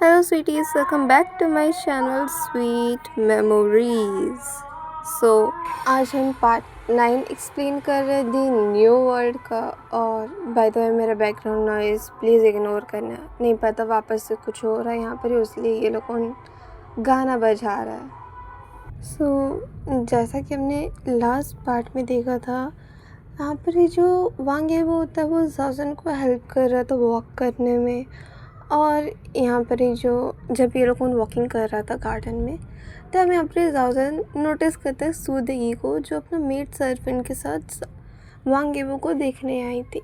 Hello, sweeties, welcome back to my channel Sweet Memories. So, आज हम part 9 explain कर रहे थे न्यू वर्ड का। और बाय द वे मेरा बैकग्राउंड नॉइज़ प्लीज़ इग्नोर करना, नहीं पता वापस से कुछ हो रहा है यहाँ पर, इसलिए ये लोग कौन गाना बजा रहा है। जैसा कि हमने लास्ट पार्ट में देखा था, यहाँ पर ये जो वांग है वो होता है, वो जाजन को हेल्प कर रहा था वॉक करने में। और यहाँ पर ही जो जब ये लोग वॉकिंग कर रहा था गार्डन में, तब यहाँ पर जाओजन नोटिस करते हैं सूदेगी को, जो अपना मेड सर्वेंट के साथ वांगेबो को देखने आई थी।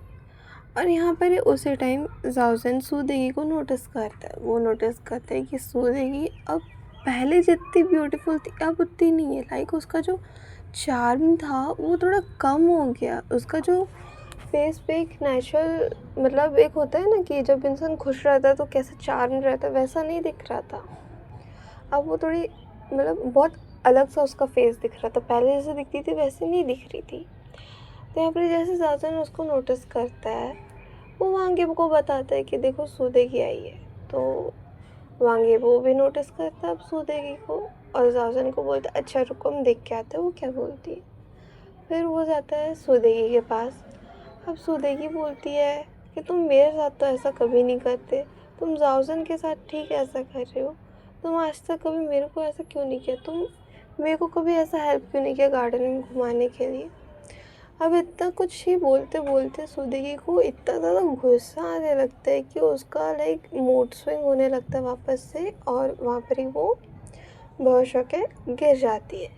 और यहाँ पर उसी टाइम जाओजन सूदेगी को नोटिस करता है। वो नोटिस करता है कि सूदेगी अब पहले जितनी ब्यूटीफुल थी अब उतनी नहीं है। लाइक उसका जो चार्म था वो थोड़ा कम हो गया। उसका जो फेस पे एक नेचुरल, मतलब एक होता है ना कि जब इंसान खुश रहता है तो कैसा चार्म रहता है, वैसा नहीं दिख रहा था। अब वो थोड़ी मतलब बहुत अलग सा उसका फेस दिख रहा था। पहले जैसे दिखती थी वैसे नहीं दिख रही थी। तो यहाँ पर जैसे जाजन उसको नोटिस करता है, वो वांगेबो को बताता है कि देखो सूदेगी आई है। तो वांगेबो भी नोटिस करता है अब सूदेगी को, और जाजन को बोलता है अच्छा रुको हम देख के आते हैं वो क्या बोलती है। फिर वो जाता है सूदेगी के पास। अब सूदेगी बोलती है कि तुम मेरे साथ तो ऐसा कभी नहीं करते, तुम जाओजन के साथ ठीक ऐसा कर रहे हो, तुम आज तक कभी मेरे को ऐसा क्यों नहीं किया, तुम मेरे को कभी ऐसा हेल्प क्यों नहीं किया गार्डन में घुमाने के लिए। अब इतना कुछ ही बोलते बोलते सूदेगी को इतना ज़्यादा गुस्सा आने लगता है कि उसका लाइक मूड स्विंग होने लगता है वापस से, और वहाँ पर ही वो बेहोश होके गिर जाती है,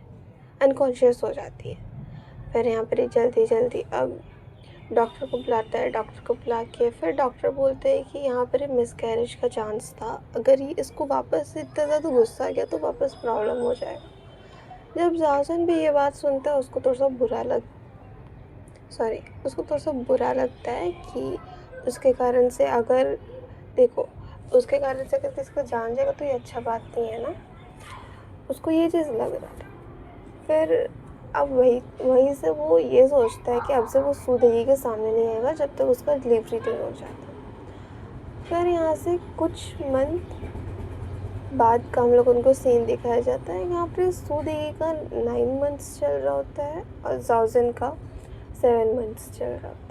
अनकॉन्शियस हो जाती है। फिर यहाँ पर ही जल्दी जल्दी अब डॉक्टर को बुलाता है। डॉक्टर को बुला के फिर डॉक्टर बोलते हैं कि यहाँ पर मिसकैरेज का चांस था, अगर ये इसको वापस से इतना ज़्यादा गुस्सा आ गया तो वापस प्रॉब्लम हो जाएगा। जब जासन भी ये बात सुनता है उसको थोड़ा सा बुरा लगता है कि उसके कारण से अगर किसी को जान जाएगा तो ये अच्छा बात नहीं है ना, उसको ये चीज़ लग रहा था। फिर अब वहीं से वो ये सोचता है कि अब से वो सूदेगी के सामने नहीं आएगा जब तक उसका डिलीवरी नहीं हो जाता। फिर यहाँ से कुछ मंथ बाद का हम लोग उनको सीन दिखाया जाता है। यहाँ पर सूदेगी का 9 मंथ्स चल रहा होता है और जाओजन का 7 मंथ्स चल रहा होता है।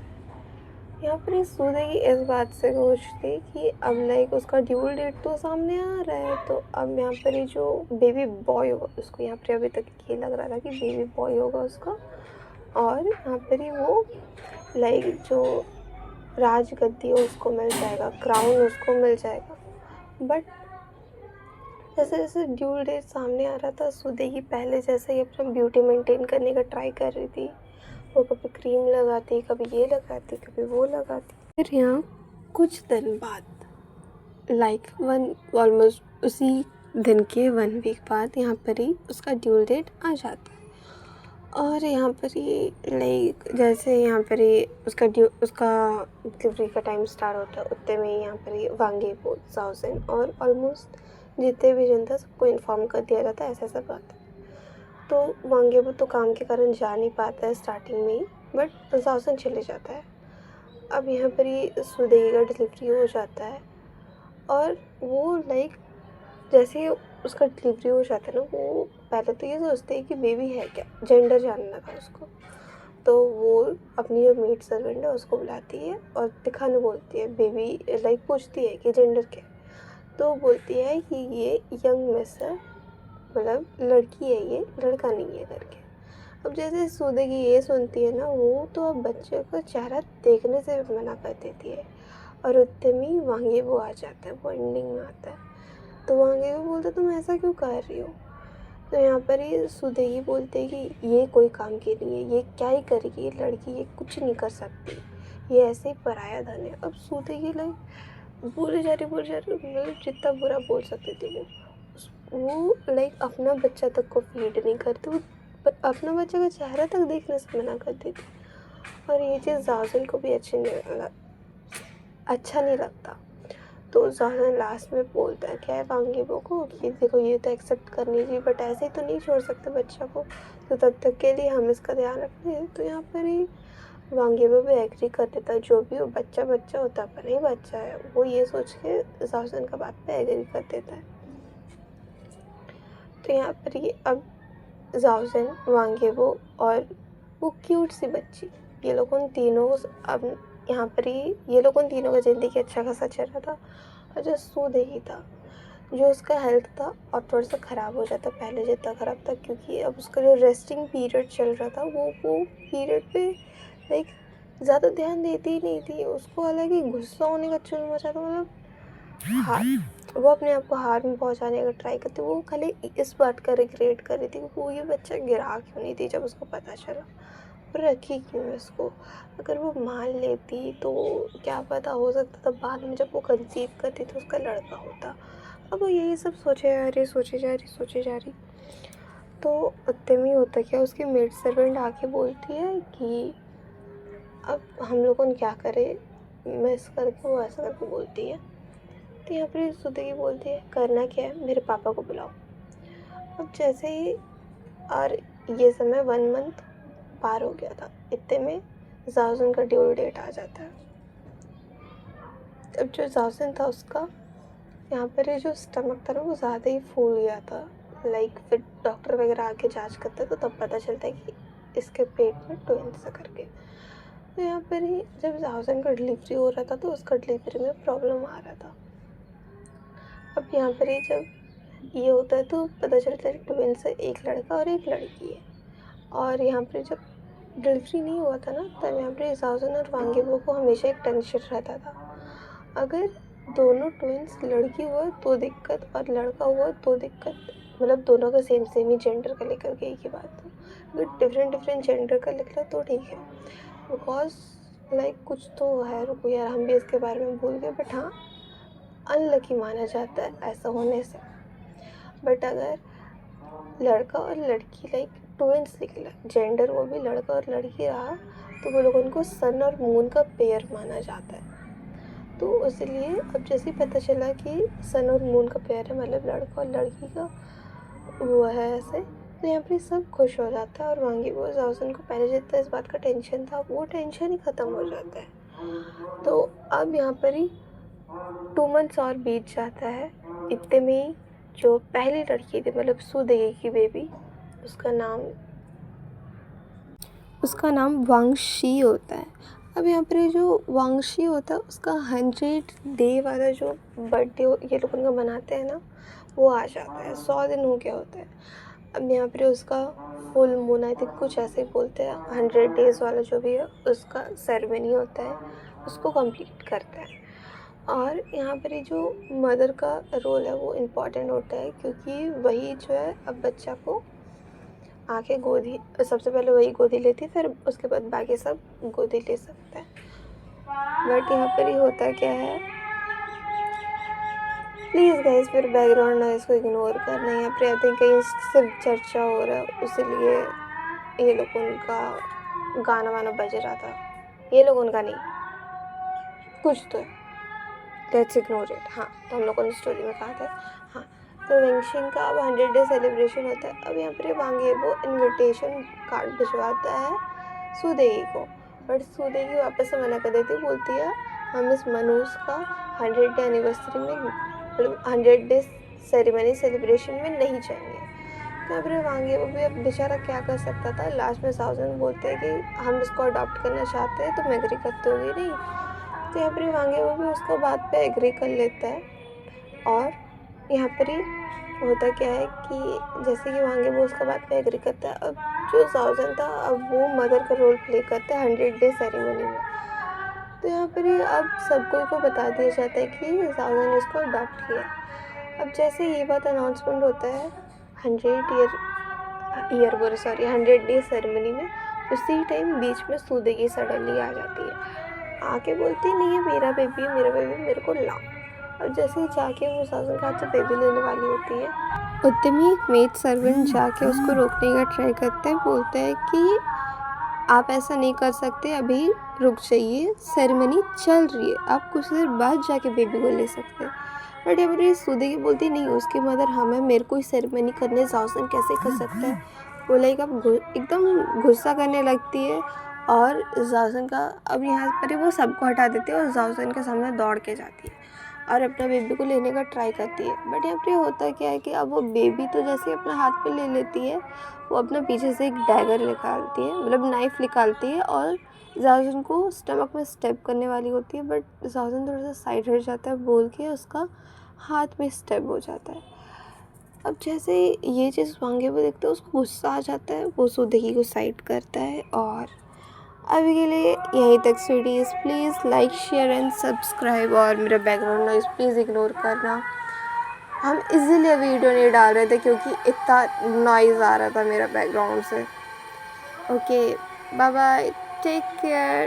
यहाँ पर सूदेगी इस बात से खुश थी कि अब लाइक उसका ड्यूल डेट तो सामने आ रहा है, तो अब यहाँ पर जो बेबी बॉय होगा उसको, यहाँ पर अभी तक ये लग रहा था कि बेबी बॉय होगा उसका, और यहाँ पर ही वो लाइक जो राजगद्दी है उसको मिल जाएगा, क्राउन उसको मिल जाएगा। बट जैसे जैसे ड्यूल डेट सामने आ रहा था, सूदेगी पहले जैसे ही अपना ब्यूटी मेंटेन करने का ट्राई कर रही थी। वो कभी क्रीम लगाती, कभी ये लगाती, कभी वो लगाती। फिर यहाँ कुछ दिन बाद लाइक ऑलमोस्ट उसी दिन के 1 वीक बाद यहाँ पर ही उसका ड्यूल डेट आ जाता है। और यहाँ पर ही लाइक जैसे यहाँ पर ही उसका डिलीवरी का टाइम स्टार्ट होता है, उतने में ही यहाँ पर ही वांगेबो, जाओजन और ऑलमोस्ट जितने भी जन था सबको इन्फॉर्म कर दिया जाता है ऐसा ऐसा बात है। तो वांगेबो तो काम के कारण जा नहीं पाता है स्टार्टिंग में ही, बट जाओजन चले जाता है। अब यहाँ पर ही सूदेगी का डिलीवरी हो जाता है, और वो लाइक जैसे ही उसका डिलीवरी हो जाता है ना, वो पहले तो ये सोचते हैं कि बेबी है क्या, जेंडर जानना था उसको। तो वो अपनी जो मेड सर्वेंट है उसको बुलाती है और दिखाने बोलती है बेबी, लाइक पूछती है कि जेंडर क्या है। तो बोलती है कि ये यंग मिस है, मतलब लड़की है, ये लड़का नहीं है करके। अब जैसे सूदेगी ये सुनती है ना, वो तो अब बच्चे का चेहरा देखने से भी मना कर देती है, और उतने में वांगेबो आ जाता है, वो एंडिंग में आता है। तो वांगेबो बोलता तुम ऐसा क्यों कर रही हो। तो यहाँ पर ही सूदेगी बोलते है कि ये कोई काम की नहीं है, ये क्या ही करेगी, ये लड़की ये कुछ नहीं कर सकती, ये ऐसे ही पराया धन है। अब सूदेगी लाइक बोले जा रही मतलब जितना बुरा बोल सकती थी वो लाइक अपना बच्चा तक को फीड नहीं करती, वो अपना बच्चे का चेहरा तक देखने से मना करती थी। और ये चीज़ जाओजन को भी अच्छा नहीं लगता। तो जाओजन लास्ट में बोलता है क्या है वांगेबो को कि देखो ये तो एक्सेप्ट करनी चाहिए, बट ऐसे ही तो नहीं छोड़ सकते बच्चा को, तो तब तक के लिए हम इसका ध्यान रखते हैं। तो यहाँ पर ही वांगेबो भी एग्री कर देता है, जो भी वो बच्चा बच्चा होता है, पर नहीं बच्चा है, वो ये सोच के जाओजन का बात पे एग्री कर देता है। तो यहाँ पर ये अब जाओजन, वांगेबो और वो क्यूट सी बच्ची, ये लोग उन तीनों अब यहाँ पर ये लोग उन तीनों का ज़िंदगी अच्छा खासा चल रहा था। और जो सूदेही था, जो उसका हेल्थ था और थोड़ा सा ख़राब हो जाता, पहले जितना ख़राब था, क्योंकि अब उसका जो रेस्टिंग पीरियड चल रहा था वो पीरियड पे लाइक ज़्यादा ध्यान देती ही नहीं थी। उसको हालांकि गुस्सा होने का चुल मचा था, मतलब हार, वो अपने आप को हार में पहुंचाने का ट्राई करती। वो खाली इस बात का रिग्रेट कर रही थी कि वो ये बच्चा गिरा क्यों नहीं थी जब उसको पता चला, और रखी क्यों है उसको। अगर वो मान लेती तो क्या पता, हो सकता था बाद में जब वो कंसीव करती तो उसका लड़का होता। अब वो यही सब सोचे जा रही, सोचे जा रही। तो उतने में होता क्या, उसकी मेड सर्वेंट आके बोलती है कि अब हम लोगों ने क्या करें, मिस करके वो ऐसा करके बोलती है। तो यहाँ पर सुदेही बोलती है करना क्या है, मेरे पापा को बुलाओ। अब जैसे ही, और ये समय 1 मंथ पार हो गया था, इतने में जाओजन का ड्यू डेट आ जाता है। अब जो जाओजन था उसका यहाँ पर जो स्टमक था ना वो ज़्यादा ही फूल गया था। लाइक फिर डॉक्टर वगैरह आके जांच करते तो तब पता चलता है कि इसके पेट में ट्विंस है करके। तो यहाँ पर ही जब जाओजन का डिलीवरी हो रहा था तो उसका डिलीवरी में प्रॉब्लम आ रहा था। अब यहाँ पर ही जब ये होता है तो पता चलता है कि ट्विंस है, एक लड़का और एक लड़की है। और यहाँ पर जब डिलीवरी नहीं हुआ था ना, तब यहाँ पर जाओजन और वांगेबो को हमेशा एक टेंशन रहता था, अगर दोनों ट्विंस लड़की हुआ तो दिक्कत और लड़का हुआ तो दिक्कत। मतलब दोनों का सेम ही जेंडर का लेकर के एक ही बात है। अगर डिफरेंट जेंडर का निकला तो ठीक है, बिकॉज लाइक कुछ तो है, रुको यार हम भी इसके बारे में भूल गए, बट हाँ अनलकी माना जाता है ऐसा होने से। बट अगर लड़का और लड़की लाइक ट्विंस निकला, जेंडर वो भी लड़का और लड़की रहा, तो वो लोगों को सन और मून का पेयर माना जाता है। तो इसलिए अब जैसे ही पता चला कि सन और मून का पेयर है, मतलब लड़का और लड़की का वो है ऐसे, तो यहाँ पे सब खुश हो जाता है। और वांगेबो जाओजन को पहले जितना इस बात का टेंशन था वो टेंशन ही ख़त्म हो जाता है। तो अब यहाँ पर ही 2 मंथ्स और बीत जाता है। इतने में ही जो पहली लड़की थी, मतलब सुदेही की बेबी, उसका नाम वांगशी होता है। अब यहाँ पर जो वांगशी होता है उसका 100 डे वाला जो बर्थडे ये लोग उनका मनाते हैं ना, वो आ जाता है। 100 दिन हो गया होता है। अब यहाँ पर उसका फुल मून, आई थिंक कुछ ऐसे ही बोलते हैं, 100 डेज़ वाला जो भी है उसका सेरेमनी होता है, उसको कंप्लीट करता है। और यहाँ पर ये जो मदर का रोल है वो इम्पॉर्टेंट होता है, क्योंकि वही जो है अब बच्चा को आके गोदी, सबसे पहले वही गोदी लेती है, फिर उसके बाद बाकी सब गोदी ले सकते हैं। बट यहाँ पर ये होता क्या है, प्लीज़ गाइस फिर बैकग्राउंड नॉइज़ को इग्नोर करना। यहाँ पर आई थिंक कहीं सिर्फ चर्चा हो रहा है, इसीलिए ये लोग उनका गाना वाना बज रहा था। ये लोग उनका नहीं, कुछ तो है, लेट्स इग्नोर इट। हाँ, तो हम लोगों ने स्टोरी में कहा था। हाँ, तो वेंशिन का अब 100 डे सेलिब्रेशन होता है। अब यहाँ पर वांगेबो इनविटेशन कार्ड भिजवाता है सुदेही को, बट सुदेही वापस से मना कर देती है, बोलती है हम इस मनूस का 100 डे एनिवर्सरी में, 100 डे सेरेमनी सेलिब्रेशन में नहीं जाएंगे। तो यहाँ पर वांगेबो भी अब बेचारा क्या कर सकता था। लास्ट में जाओजन बोलते हैं कि हम इसको अडॉप्ट करना चाहते हैं, तुम एग्री करते होगी नहीं। तो यहाँ पर वांगेबो भी उसको बात पे एग्री कर लेता है। और यहाँ पर ही होता क्या है कि जैसे कि वांगेबो उसका बात पे एग्री करता है, अब जो जाओजन था अब वो मदर का रोल प्ले करता है 100 डे सेरेमनी में। तो यहाँ पर ही अब सब कोई को बता दिया जाता है कि जाओजन ने इसको अडॉप्ट किया। अब जैसे ये बात अनाउंसमेंट होता है 100 डे सेरेमनी में, उसी टाइम बीच में सुदेही सडनली आ जाती है, आके बोलती नहीं है मेरा बेबी मेरे को लाओ। और जैसे ही जाके वो जाओजन का हाथ से बेबी लेने वाली होती है, उतने में एक मेड सर्वेंट जाके उसको रोकने का ट्राई करता है, बोलता है कि आप ऐसा नहीं कर सकते, अभी रुक जाइए, सेरेमनी चल रही है, आप कुछ देर बाद जाके बेबी को ले सकते हैं। बट यहाँ पर सुदेही बोलती नहीं, उसकी मदर हम है, मेरे को ही सेरेमनी करने जाओजन कैसे कर सकता है। वो लाइक अब एकदम गुस्सा करने लगती है और जाओसन का अब यहाँ पर वो सबको हटा देती है और जाओसन के सामने दौड़ के जाती है और अपना बेबी को लेने का ट्राई करती है। बट यहाँ पे होता क्या है कि अब वो बेबी तो जैसे अपना हाथ पे ले लेती है, वो अपना पीछे से एक डैगर निकालती है, मतलब नाइफ़ निकालती है और जाओसन को स्टमक में स्टेप करने वाली होती है। बट जाओसन थोड़ा सा साइड हट जाता है, बोल के उसका हाथ में स्टेप हो जाता है। अब जैसे ये चीज़ वांगे पे देखते हैं, उसको गुस्सा आ जाता है, वो सुदेही को साइड करता है। और अभी के लिए यहीं तक sweeties, please like share and subscribe और मेरा बैकग्राउंड नॉइज़ प्लीज़ इग्नोर करना। हम इसीलिए वीडियो नहीं डाल रहे थे क्योंकि इतना नॉइज़ आ रहा था मेरा बैकग्राउंड से। Okay, bye bye, take care.